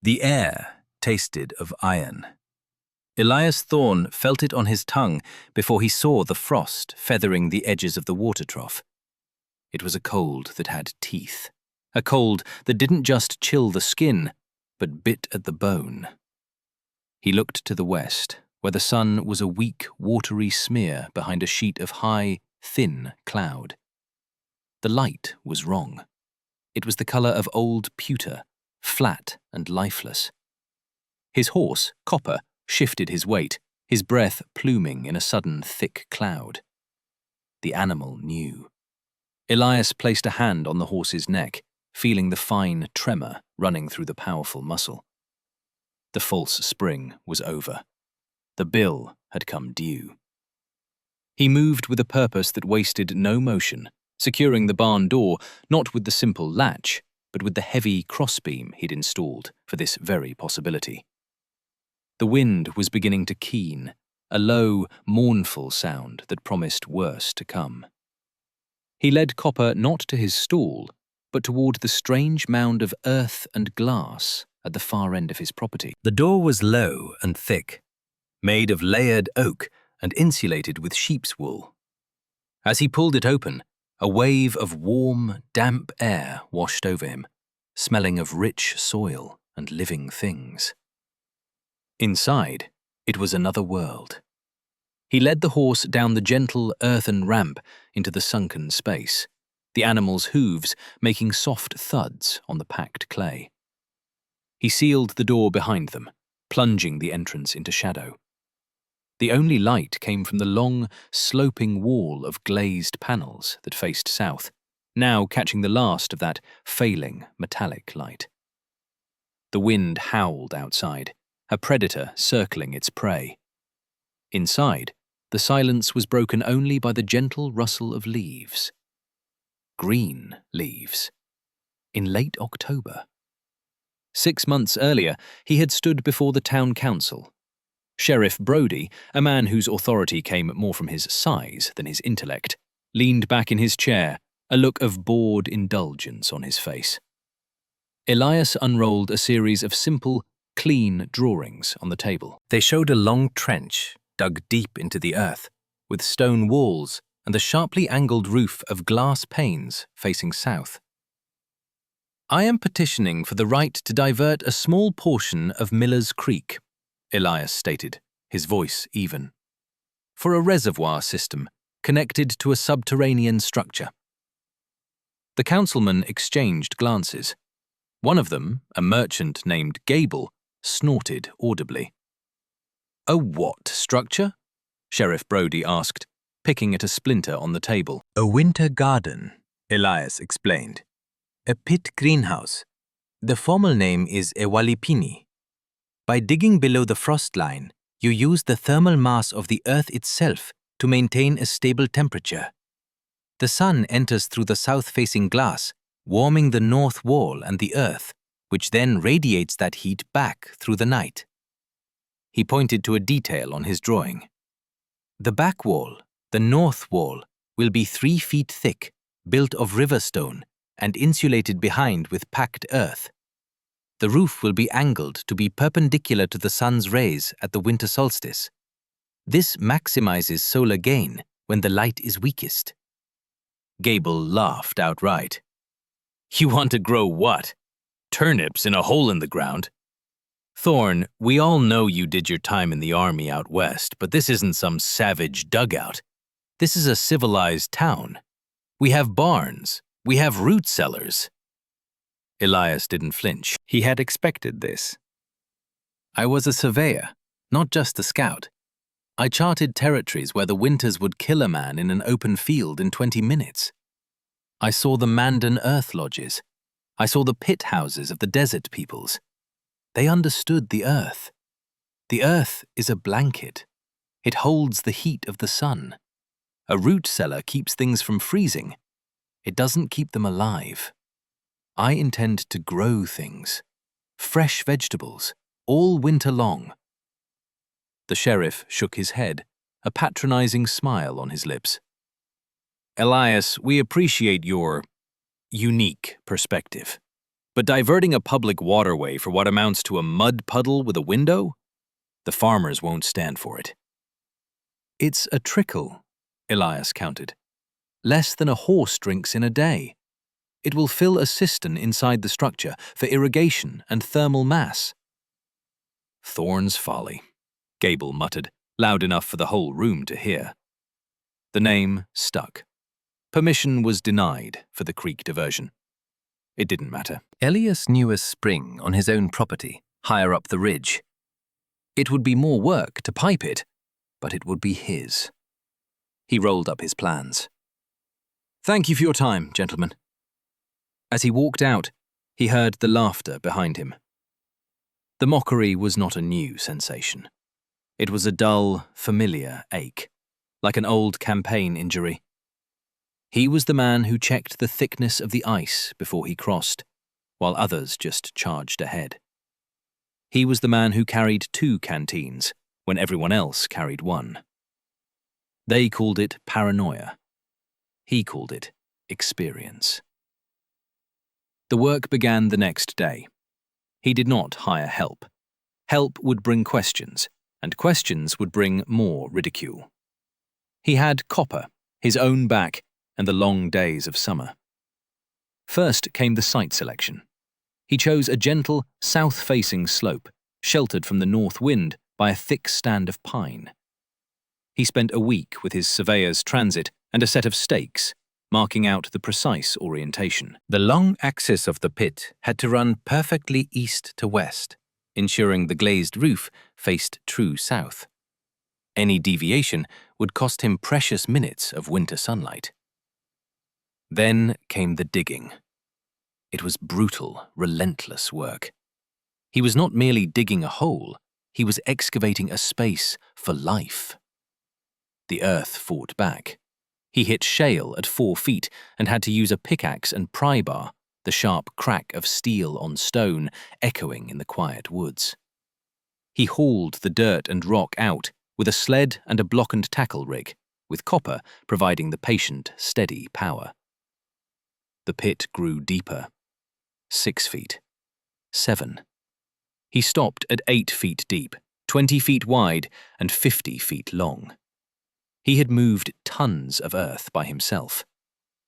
The air tasted of iron. Elias Thorne felt it on his tongue before he saw the frost feathering the edges of the water trough. It was a cold that had teeth, a cold that didn't just chill the skin, but bit at the bone. He looked to the west, where the sun was a weak, watery smear behind a sheet of high, thin cloud. The light was wrong. It was the colour of old pewter, flat and lifeless. His horse, Copper, shifted his weight, his breath pluming in a sudden thick cloud. The animal knew. Elias placed a hand on the horse's neck, feeling the fine tremor running through the powerful muscle. The false spring was over. The bill had come due. He moved with a purpose that wasted no motion, securing the barn door not with the simple latch, but with the heavy crossbeam he'd installed for this very possibility. The wind was beginning to keen, a low, mournful sound that promised worse to come. He led Copper not to his stall, but toward the strange mound of earth and glass at the far end of his property. The door was low and thick, made of layered oak and insulated with sheep's wool. As he pulled it open, a wave of warm, damp air washed over him, smelling of rich soil and living things. Inside, it was another world. He led the horse down the gentle earthen ramp into the sunken space, the animal's hooves making soft thuds on the packed clay. He sealed the door behind them, plunging the entrance into shadow. The only light came from the long, sloping wall of glazed panels that faced south, now catching the last of that failing metallic light. The wind howled outside, a predator circling its prey. Inside, the silence was broken only by the gentle rustle of leaves. Green leaves. In late October. 6 months earlier, he had stood before the town council. Sheriff Brody, a man whose authority came more from his size than his intellect, leaned back in his chair, a look of bored indulgence on his face. Elias unrolled a series of simple, clean drawings on the table. They showed a long trench dug deep into the earth, with stone walls and the sharply angled roof of glass panes facing south. "I am petitioning for the right to divert a small portion of Miller's Creek," Elias stated, his voice even, "for a reservoir system connected to a subterranean structure." The councilmen exchanged glances. One of them, a merchant named Gable, snorted audibly. "A what structure?" Sheriff Brody asked, picking at a splinter on the table. "A winter garden," Elias explained. "A pit greenhouse. The formal name is Ewalipini. By digging below the frost line, you use the thermal mass of the earth itself to maintain a stable temperature. The sun enters through the south-facing glass, warming the north wall and the earth, which then radiates that heat back through the night." He pointed to a detail on his drawing. "The back wall, the north wall, will be 3 feet thick, built of river stone, and insulated behind with packed earth. The roof will be angled to be perpendicular to the sun's rays at the winter solstice. This maximizes solar gain when the light is weakest." Gable laughed outright. "You want to grow what? Turnips in a hole in the ground?" "Thorne, we all know you did your time in the army out west, but this isn't some savage dugout. This is a civilized town. We have barns. We have root cellars." Elias didn't flinch. He had expected this. "I was a surveyor, not just a scout. I charted territories where the winters would kill a man in an open field in 20 minutes. I saw the Mandan earth lodges. I saw the pit houses of the desert peoples. They understood the earth. The earth is a blanket. It holds the heat of the sun. A root cellar keeps things from freezing. It doesn't keep them alive. I intend to grow things. Fresh vegetables, all winter long." The sheriff shook his head, a patronizing smile on his lips. "Elias, we appreciate your unique perspective. But diverting a public waterway for what amounts to a mud puddle with a window? The farmers won't stand for it. It's a trickle, Elias counted. Less than a horse drinks in a day. It will fill a cistern inside the structure for irrigation and thermal mass. Thorn's folly, Gable muttered, loud enough for the whole room to hear. The name stuck. Permission was denied for the creek diversion. It didn't matter. Elias knew a spring on his own property, higher up the ridge. It would be more work to pipe it, but it would be his. He rolled up his plans. Thank you for your time, gentlemen. As he walked out, he heard the laughter behind him. The mockery was not a new sensation. It was a dull, familiar ache, like an old campaign injury. He was the man who checked the thickness of the ice before he crossed, while others just charged ahead. He was the man who carried 2 canteens when everyone else carried 1. They called it paranoia. He called it experience. The work began the next day. He did not hire help. Help would bring questions, and questions would bring more ridicule. He had copper, his own back, and the long days of summer. First came the site selection. He chose a gentle, south-facing slope, sheltered from the north wind by a thick stand of pine. He spent a week with his surveyor's transit and a set of stakes, marking out the precise orientation. The long axis of the pit had to run perfectly east to west, ensuring the glazed roof faced true south. Any deviation would cost him precious minutes of winter sunlight. Then came the digging. It was brutal, relentless work. He was not merely digging a hole, he was excavating a space for life. The earth fought back. He hit shale at 4 feet and had to use a pickaxe and pry bar, the sharp crack of steel on stone echoing in the quiet woods. He hauled the dirt and rock out with a sled and a block and tackle rig, with copper providing the patient, steady power. The pit grew deeper. 6 feet. 7. He stopped at 8 feet deep, 20 feet wide, and 50 feet long. He had moved tons of earth by himself.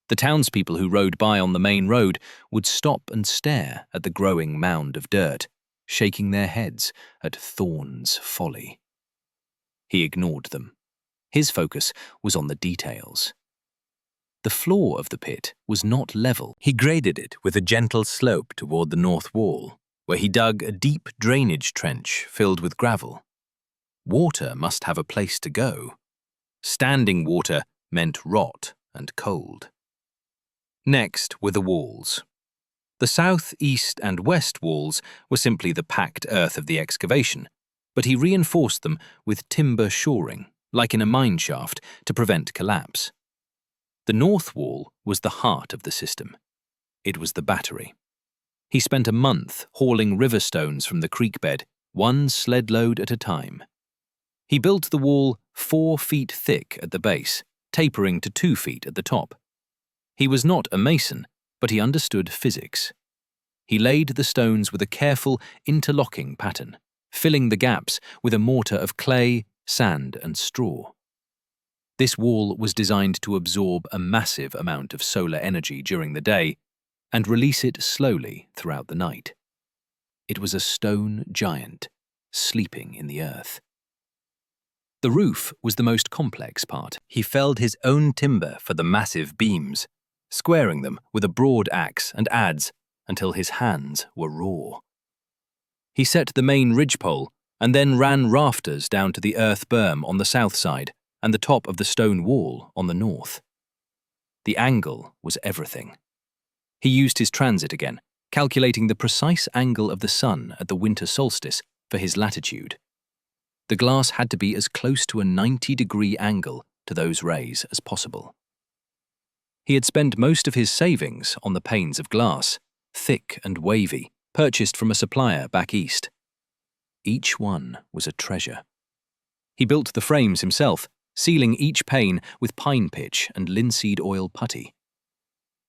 The townspeople who rode by on the main road would stop and stare at the growing mound of dirt, shaking their heads at Thorn's folly. He ignored them. His focus was on the details. The floor of the pit was not level. He graded it with a gentle slope toward the north wall, where he dug a deep drainage trench filled with gravel. Water must have a place to go. Standing water meant rot and cold. Next were the walls. The south, east, and west walls were simply the packed earth of the excavation, but he reinforced them with timber shoring, like in a mine shaft, to prevent collapse. The north wall was the heart of the system. It was the battery. He spent a month hauling river stones from the creek bed, 1 sled load at a time. He built the wall 4 feet thick at the base, tapering to 2 feet at the top. He was not a mason, but he understood physics. He laid the stones with a careful, interlocking pattern, filling the gaps with a mortar of clay, sand, and straw. This wall was designed to absorb a massive amount of solar energy during the day and release it slowly throughout the night. It was a stone giant, sleeping in the earth. The roof was the most complex part. He felled his own timber for the massive beams, squaring them with a broad axe and adze until his hands were raw. He set the main ridgepole and then ran rafters down to the earth berm on the south side and the top of the stone wall on the north. The angle was everything. He used his transit again, calculating the precise angle of the sun at the winter solstice for his latitude. The glass had to be as close to a 90-degree angle to those rays as possible. He had spent most of his savings on the panes of glass, thick and wavy, purchased from a supplier back east. Each one was a treasure. He built the frames himself, sealing each pane with pine pitch and linseed oil putty.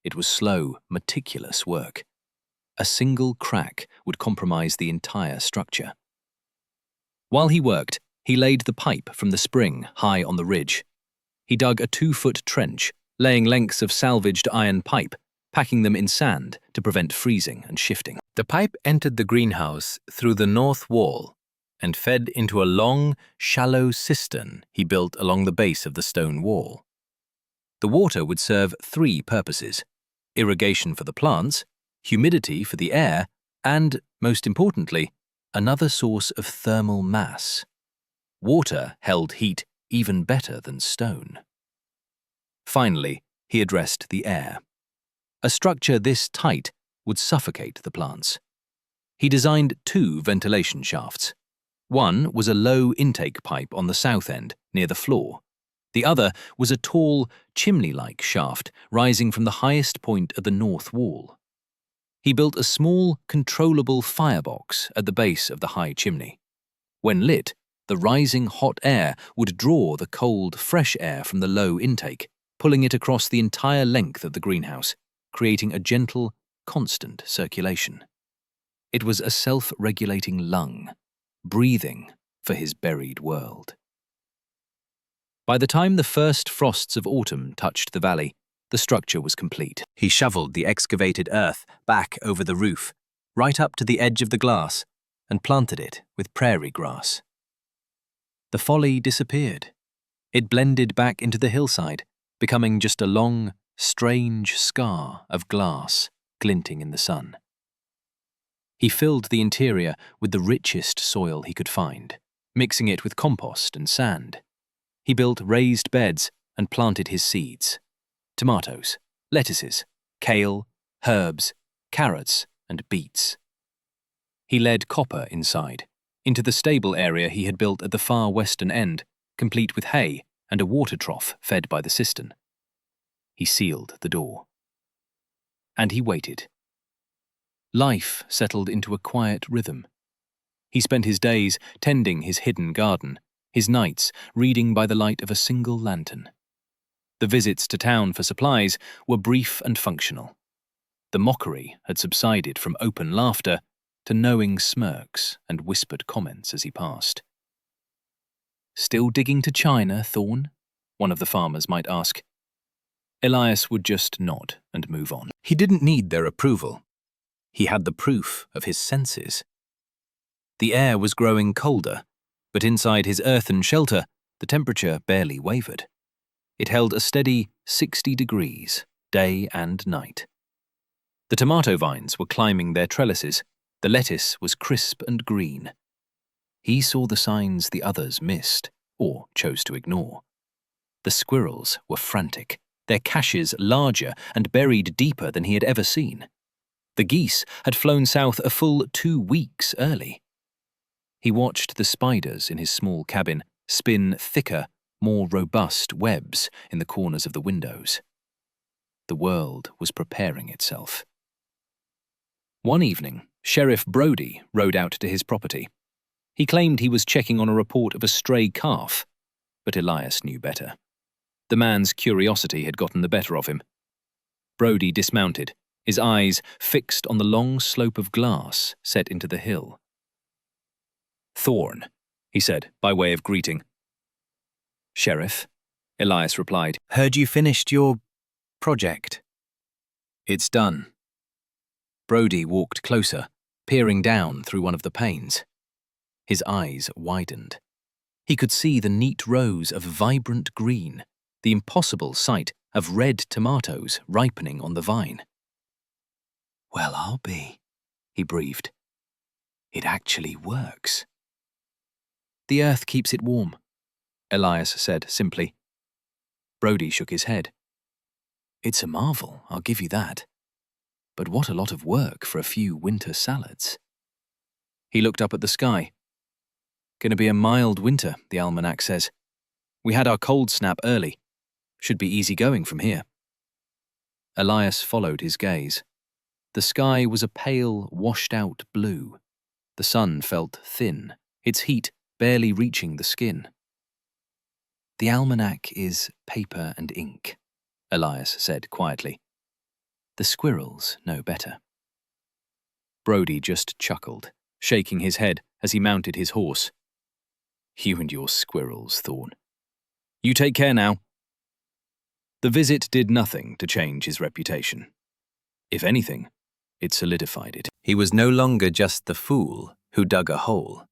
It was slow, meticulous work. A single crack would compromise the entire structure. While he worked, he laid the pipe from the spring high on the ridge. He dug a 2-foot trench, laying lengths of salvaged iron pipe, packing them in sand to prevent freezing and shifting. The pipe entered the greenhouse through the north wall and fed into a long, shallow cistern he built along the base of the stone wall. The water would serve 3 purposes: irrigation for the plants, humidity for the air, and, most importantly, another source of thermal mass. Water held heat even better than stone. Finally, he addressed the air. A structure this tight would suffocate the plants. He designed 2 ventilation shafts. One was a low intake pipe on the south end, near the floor. The other was a tall, chimney-like shaft rising from the highest point of the north wall. He built a small, controllable firebox at the base of the high chimney. When lit, the rising hot air would draw the cold, fresh air from the low intake, pulling it across the entire length of the greenhouse, creating a gentle, constant circulation. It was a self-regulating lung, breathing for his buried world. By the time the first frosts of autumn touched the valley, the structure was complete. He shoveled the excavated earth back over the roof, right up to the edge of the glass, and planted it with prairie grass. The folly disappeared. It blended back into the hillside, becoming just a long, strange scar of glass glinting in the sun. He filled the interior with the richest soil he could find, mixing it with compost and sand. He built raised beds and planted his seeds: tomatoes, lettuces, kale, herbs, carrots, and beets. He led copper inside, into the stable area he had built at the far western end, complete with hay and a water trough fed by the cistern. He sealed the door. And he waited. Life settled into a quiet rhythm. He spent his days tending his hidden garden, his nights reading by the light of a single lantern. The visits to town for supplies were brief and functional. The mockery had subsided from open laughter to knowing smirks and whispered comments as he passed. "Still digging to China, Thorn?" one of the farmers might ask. Elias would just nod and move on. He didn't need their approval. He had the proof of his senses. The air was growing colder, but inside his earthen shelter, the temperature barely wavered. It held a steady 60 degrees, day and night. The tomato vines were climbing their trellises. The lettuce was crisp and green. He saw the signs the others missed, or chose to ignore. The squirrels were frantic, their caches larger and buried deeper than he had ever seen. The geese had flown south a full 2 weeks early. He watched the spiders in his small cabin spin thicker, more robust webs in the corners of the windows. The world was preparing itself. One evening, Sheriff Brody rode out to his property. He claimed he was checking on a report of a stray calf, but Elias knew better. The man's curiosity had gotten the better of him. Brody dismounted, his eyes fixed on the long slope of glass set into the hill. "Thorn," he said, by way of greeting. "Sheriff," Elias replied. "Heard you finished your project." "It's done." Brody walked closer, peering down through one of the panes. His eyes widened. He could see the neat rows of vibrant green, the impossible sight of red tomatoes ripening on the vine. "Well, I'll be," he breathed. "It actually works." "The earth keeps it warm," Elias said simply. Brody shook his head. "It's a marvel, I'll give you that. But what a lot of work for a few winter salads." He looked up at the sky. "Gonna be a mild winter, the almanac says. We had our cold snap early. Should be easy going from here." Elias followed his gaze. The sky was a pale, washed-out blue. The sun felt thin, its heat barely reaching the skin. "The almanac is paper and ink," Elias said quietly. "The squirrels know better." Brody just chuckled, shaking his head as he mounted his horse. You and your squirrels, Thorn. You take care now. The visit did nothing to change his reputation. If anything, it solidified it. He was no longer just the fool who dug a hole.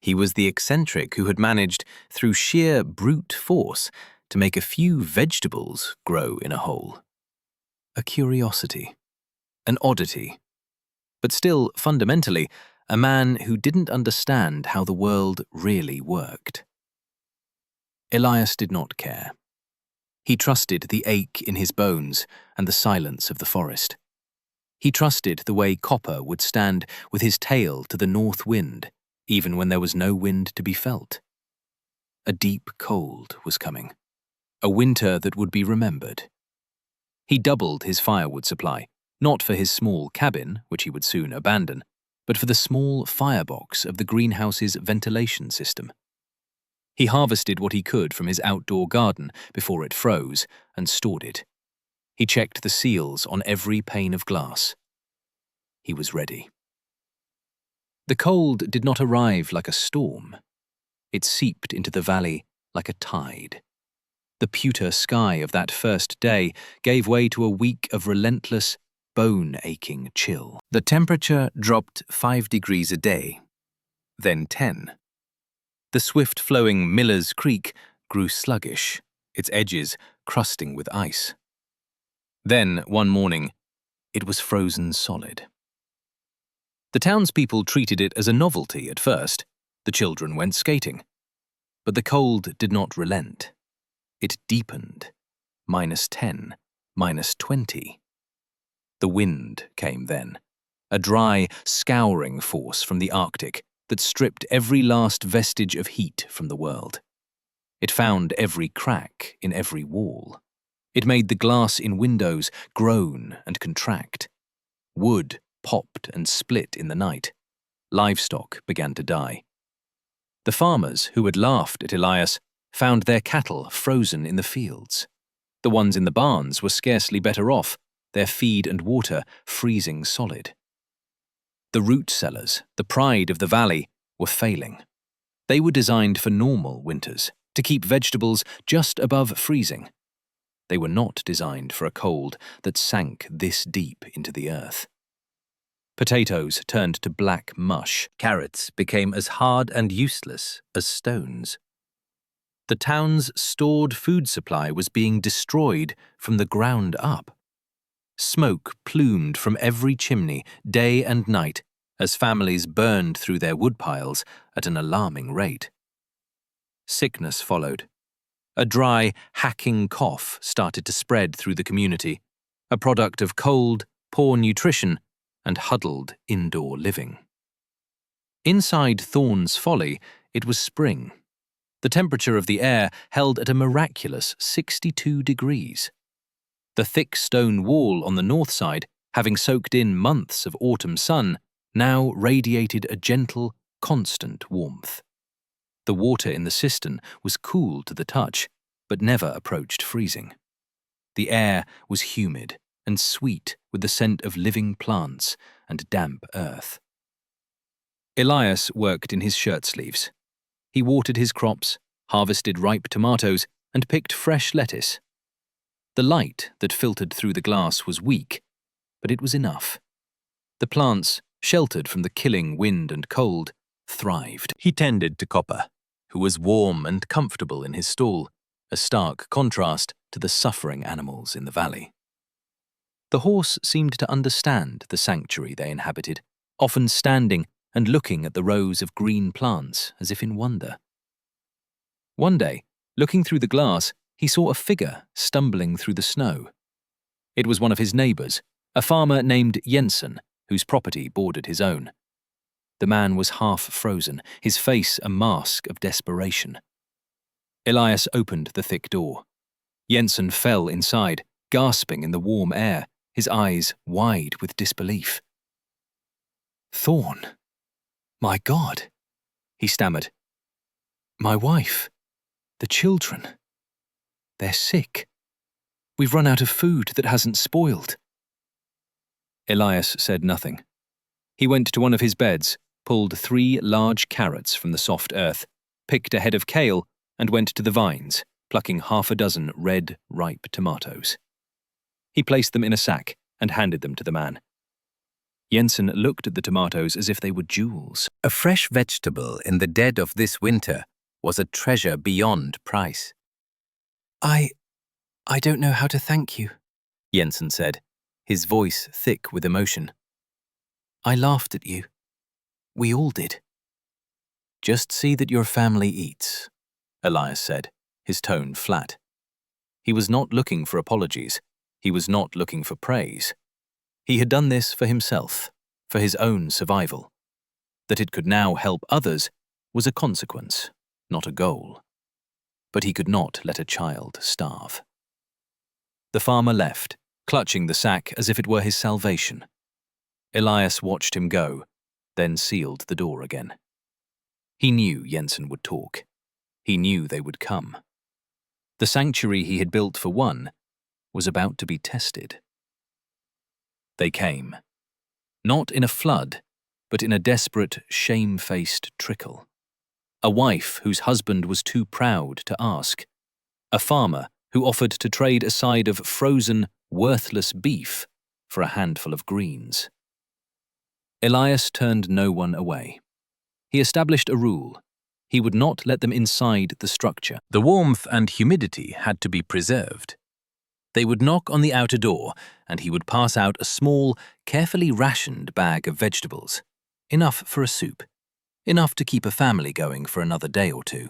He was the eccentric who had managed, through sheer brute force, to make a few vegetables grow in a hole. A curiosity, an oddity, but still, fundamentally, a man who didn't understand how the world really worked. Elias did not care. He trusted the ache in his bones and the silence of the forest. He trusted the way Copper would stand with his tail to the north wind, even when there was no wind to be felt. A deep cold was coming, a winter that would be remembered. He doubled his firewood supply, not for his small cabin, which he would soon abandon, but for the small firebox of the greenhouse's ventilation system. He harvested what he could from his outdoor garden before it froze and stored it. He checked the seals on every pane of glass. He was ready. The cold did not arrive like a storm. It seeped into the valley like a tide. The pewter sky of that first day gave way to a week of relentless, bone-aching chill. The temperature dropped 5 degrees a day, then 10. The swift-flowing Miller's Creek grew sluggish, its edges crusting with ice. Then, one morning, it was frozen solid. The townspeople treated it as a novelty at first. The children went skating. But the cold did not relent. It deepened. -10, -20. The wind came then, a dry, scouring force from the Arctic that stripped every last vestige of heat from the world. It found every crack in every wall. It made the glass in windows groan and contract. Wood popped and split in the night. Livestock began to die. The farmers who had laughed at Elias found their cattle frozen in the fields. The ones in the barns were scarcely better off, their feed and water freezing solid. The root cellars, the pride of the valley, were failing. They were designed for normal winters, to keep vegetables just above freezing. They were not designed for a cold that sank this deep into the earth. Potatoes turned to black mush. Carrots became as hard and useless as stones. The town's stored food supply was being destroyed from the ground up. Smoke plumed from every chimney, day and night, as families burned through their woodpiles at an alarming rate. Sickness followed. A dry, hacking cough started to spread through the community, a product of cold, poor nutrition, and huddled indoor living. Inside Thorn's Folly, it was spring. The temperature of the air held at a miraculous 62 degrees. The thick stone wall on the north side, having soaked in months of autumn sun, now radiated a gentle, constant warmth. The water in the cistern was cool to the touch, but never approached freezing. The air was humid and sweet with the scent of living plants and damp earth. Elias worked in his shirt sleeves. He watered his crops, harvested ripe tomatoes, and picked fresh lettuce. The light that filtered through the glass was weak, but it was enough. The plants, sheltered from the killing wind and cold, thrived. He tended to Copper, who was warm and comfortable in his stall, a stark contrast to the suffering animals in the valley. The horse seemed to understand the sanctuary they inhabited, often standing and looking at the rows of green plants as if in wonder. One day, looking through the glass, he saw a figure stumbling through the snow. It was one of his neighbors, a farmer named Jensen, whose property bordered his own. The man was half frozen, his face a mask of desperation. Elias opened the thick door. Jensen fell inside, gasping in the warm air, his eyes wide with disbelief. "Thorn, my God," he stammered. "My wife, the children, they're sick. We've run out of food that hasn't spoiled." Elias said nothing. He went to one of his beds, pulled 3 large carrots from the soft earth, picked a head of kale, and went to the vines, plucking 6 red, ripe tomatoes. He placed them in a sack and handed them to the man. Jensen looked at the tomatoes as if they were jewels. A fresh vegetable in the dead of this winter was a treasure beyond price. I don't know how to thank you, Jensen said, his voice thick with emotion. I laughed at you. We all did. Just see that your family eats, Elias said, his tone flat. He was not looking for apologies. He was not looking for praise. He had done this for himself, for his own survival. That it could now help others was a consequence, not a goal. But he could not let a child starve. The farmer left, clutching the sack as if it were his salvation. Elias watched him go, then sealed the door again. He knew Jensen would talk. He knew they would come. The sanctuary he had built for one was about to be tested. They came. Not in a flood, but in a desperate, shame-faced trickle. A wife whose husband was too proud to ask. A farmer who offered to trade a side of frozen, worthless beef for a handful of greens. Elias turned no one away. He established a rule. He would not let them inside the structure. The warmth and humidity had to be preserved. They would knock on the outer door, and he would pass out a small, carefully rationed bag of vegetables. Enough for a soup. Enough to keep a family going for another day or two.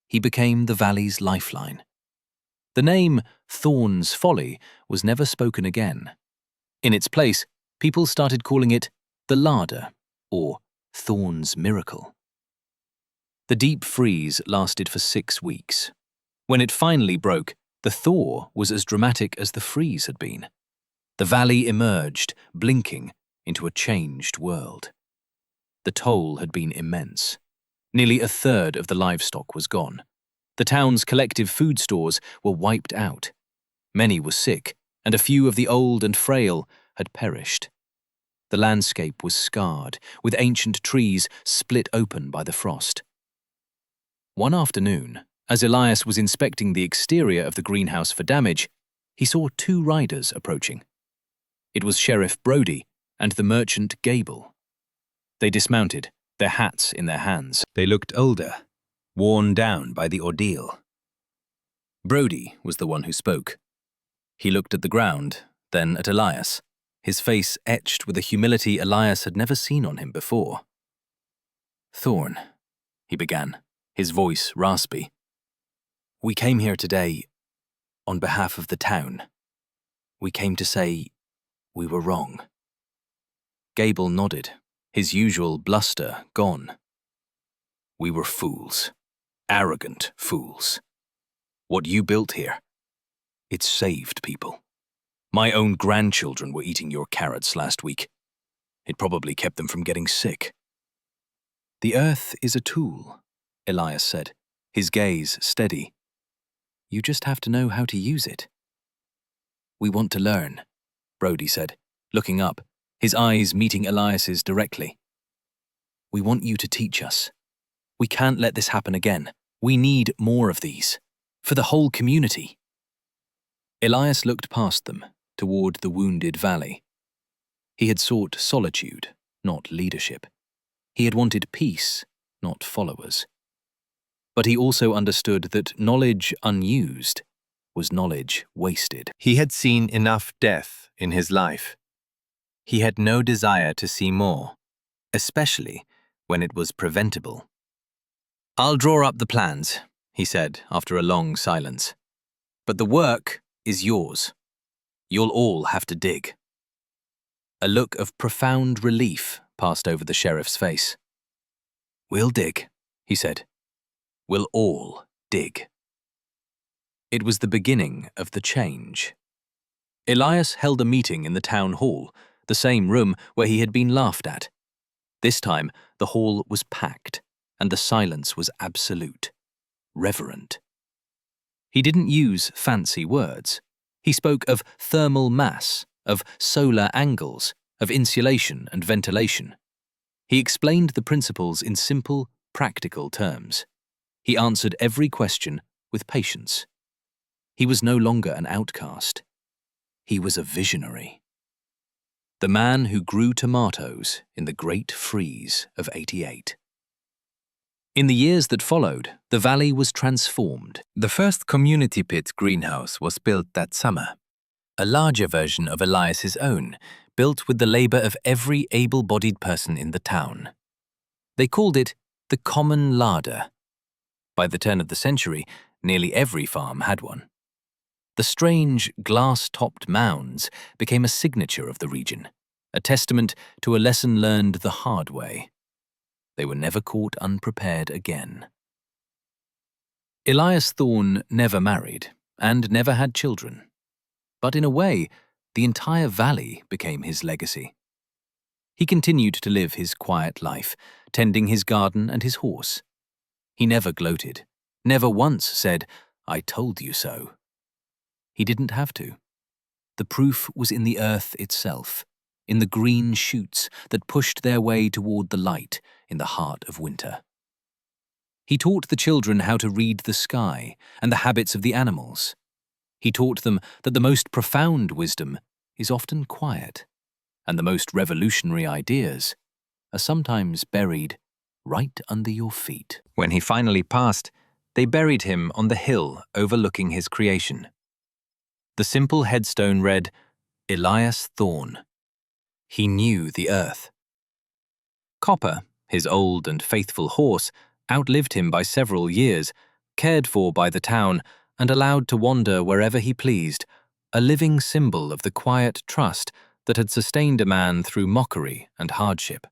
He became the valley's lifeline. The name Thorn's Folly was never spoken again. In its place, people started calling it the Larder, or Thorn's Miracle. The deep freeze lasted for 6 weeks. When it finally broke, the thaw was as dramatic as the freeze had been. The valley emerged, blinking, into a changed world. The toll had been immense. Nearly 1/3 of the livestock was gone. The town's collective food stores were wiped out. Many were sick, and a few of the old and frail had perished. The landscape was scarred, with ancient trees split open by the frost. One afternoon, as Elias was inspecting the exterior of the greenhouse for damage, he saw 2 riders approaching. It was Sheriff Brody and the merchant Gable. They dismounted, their hats in their hands. They looked older, worn down by the ordeal. Brody was the one who spoke. He looked at the ground, then at Elias, his face etched with a humility Elias had never seen on him before. "Thorn," he began, his voice raspy. "We came here today on behalf of the town. We came to say we were wrong." Gable nodded, his usual bluster gone. "We were fools. Arrogant fools. What you built here, it saved people. My own grandchildren were eating your carrots last week. It probably kept them from getting sick." "The earth is a tool," Elias said, his gaze steady. "You just have to know how to use it." "We want to learn," Brody said, looking up, his eyes meeting Elias's directly. "We want you to teach us. We can't let this happen again. We need more of these. For the whole community." Elias looked past them, toward the wounded valley. He had sought solitude, not leadership. He had wanted peace, not followers. But he also understood that knowledge unused was knowledge wasted. He had seen enough death in his life. He had no desire to see more, especially when it was preventable. "I'll draw up the plans," he said after a long silence. "But the work is yours. You'll all have to dig." A look of profound relief passed over the sheriff's face. "We'll dig," he said. "We'll all dig." It was the beginning of the change. Elias held a meeting in the town hall, the same room where he had been laughed at. This time, the hall was packed, and the silence was absolute, reverent. He didn't use fancy words. He spoke of thermal mass, of solar angles, of insulation and ventilation. He explained the principles in simple, practical terms. He answered every question with patience. He was no longer an outcast. He was a visionary. The man who grew tomatoes in the Great Freeze of '88. In the years that followed, the valley was transformed. The first community pit greenhouse was built that summer, a larger version of Elias's own, built with the labor of every able-bodied person in the town. They called it the common larder. By the turn of the century, nearly every farm had one. The strange, glass-topped mounds became a signature of the region, a testament to a lesson learned the hard way. They were never caught unprepared again. Elias Thorne never married and never had children. But in a way, the entire valley became his legacy. He continued to live his quiet life, tending his garden and his horse. He never gloated, never once said, "I told you so." He didn't have to. The proof was in the earth itself, in the green shoots that pushed their way toward the light in the heart of winter. He taught the children how to read the sky and the habits of the animals. He taught them that the most profound wisdom is often quiet, and the most revolutionary ideas are sometimes buried right under your feet. When he finally passed, they buried him on the hill overlooking his creation. The simple headstone read, Elias Thorne. He knew the earth. Copper, his old and faithful horse, outlived him by several years, cared for by the town, and allowed to wander wherever he pleased, a living symbol of the quiet trust that had sustained a man through mockery and hardship.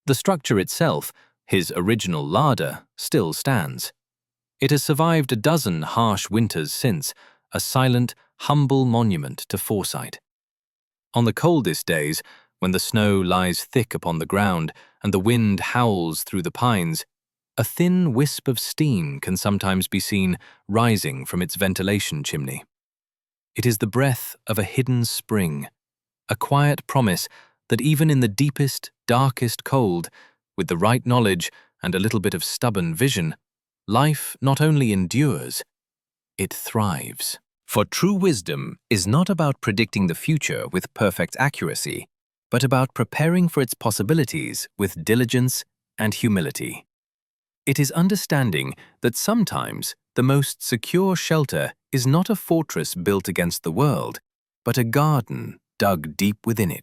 The structure itself, his original larder, still stands. It has survived a dozen harsh winters since, a silent, humble monument to foresight. On the coldest days, when the snow lies thick upon the ground and the wind howls through the pines, a thin wisp of steam can sometimes be seen rising from its ventilation chimney. It is the breath of a hidden spring, a quiet promise that even in the deepest, darkest cold, with the right knowledge and a little bit of stubborn vision, life not only endures, it thrives. For true wisdom is not about predicting the future with perfect accuracy, but about preparing for its possibilities with diligence and humility. It is understanding that sometimes the most secure shelter is not a fortress built against the world, but a garden dug deep within it.